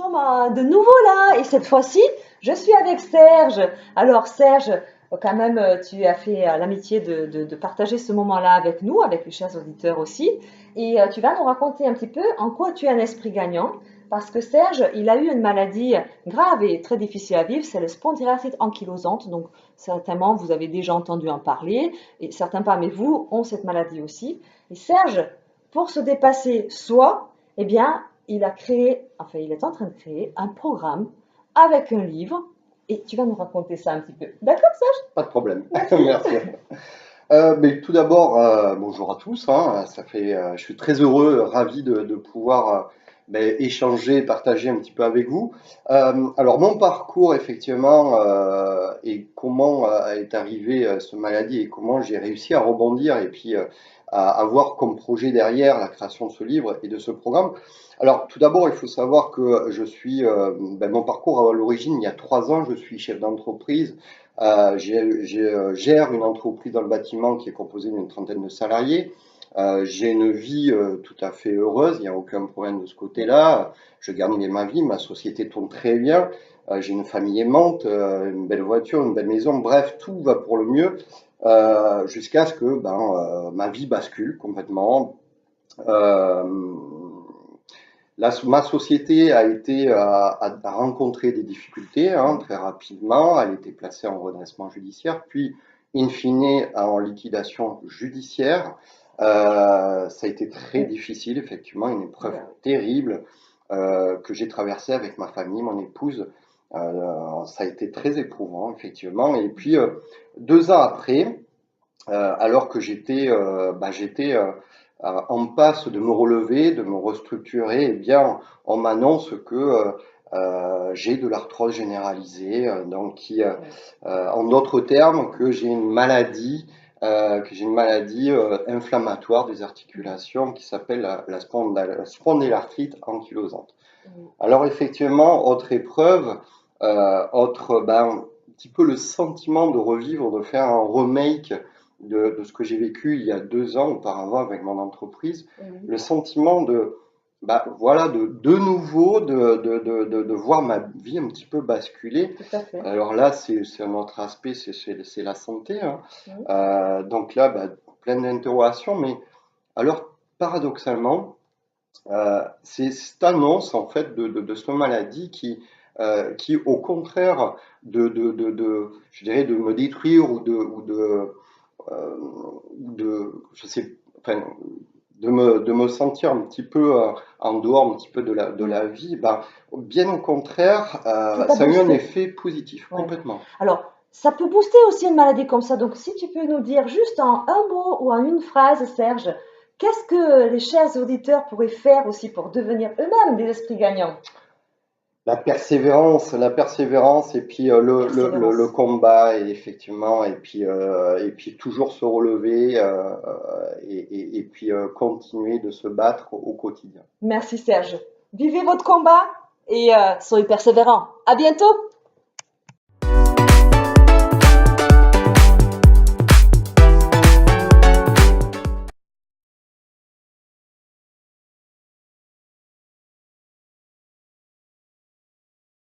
sommes de nouveau là et cette fois-ci, je suis avec Serge. Alors Serge, quand même, tu as fait l'amitié de partager ce moment-là avec nous, avec les chers auditeurs aussi. Et tu vas nous raconter un petit peu en quoi tu es un esprit gagnant. Parce que Serge, il a eu une maladie grave et très difficile à vivre, c'est le spondylarthrite ankylosante. Donc certainement, vous avez déjà entendu en parler et certains parmi vous ont cette maladie aussi. Et Serge, pour se dépasser soi, eh bien, il a créé, enfin, il est en train de créer un programme avec un livre. Et tu vas nous raconter ça un petit peu. D'accord, Serge? Pas de problème. Merci. Merci. Mais tout d'abord, bonjour à tous, hein. Je suis très heureux, ravi de pouvoir échanger, partager un petit peu avec vous. Alors mon parcours effectivement et comment est arrivée cette maladie et comment j'ai réussi à rebondir et puis à avoir comme projet derrière la création de ce livre et de ce programme. Alors tout d'abord, il faut savoir que je suis, mon parcours à l'origine, il y a 3 ans, je suis chef d'entreprise. Gère une entreprise dans le bâtiment qui est composée d'une trentaine de salariés. J'ai une vie tout à fait heureuse, il n'y a aucun problème de ce côté-là. Je gagne bien ma vie, ma société tourne très bien. J'ai une famille aimante, une belle voiture, une belle maison, bref, tout va pour le mieux jusqu'à ce que ma vie bascule complètement. Euh, Ma société a rencontré des difficultés très rapidement. Elle a été placée en redressement judiciaire, puis in fine en liquidation judiciaire. Ça a été très difficile, effectivement, une épreuve terrible que j'ai traversée avec ma famille, mon épouse. Ça a été très éprouvant, effectivement. Et puis 2 ans après, alors que j'étais en passe de me relever, de me restructurer, eh bien, on m'annonce que j'ai de l'arthrose généralisée, en d'autres termes, que j'ai une maladie inflammatoire des articulations qui s'appelle la spondylarthrite ankylosante. Alors effectivement, autre épreuve, un petit peu le sentiment de revivre, de faire un remake de ce que j'ai vécu il y a 2 ans auparavant avec mon entreprise, le sentiment de nouveau de voir ma vie un petit peu basculer. Tout à fait. Alors là, c'est un autre aspect, c'est la santé, hein. Oui. Donc là, plein d'interrogations, mais alors paradoxalement, c'est cette annonce en fait de cette maladie qui au contraire je dirais de me détruire euh, je sais, enfin, de me sentir un petit peu en dehors un petit peu de la vie, bien au contraire, Ça t'a ça a eu un boosté. effet positif Ouais. complètement. Alors, ça peut booster aussi une maladie comme ça. Donc, si tu peux nous dire juste en un mot ou en une phrase, Serge, qu'est-ce que les chers auditeurs pourraient faire aussi pour devenir eux-mêmes des esprits gagnants? La persévérance et puis le Persévérance. combat et effectivement et puis toujours se relever et puis continuer de se battre au quotidien. Merci, Serge. Vivez votre combat et soyez persévérants. À bientôt!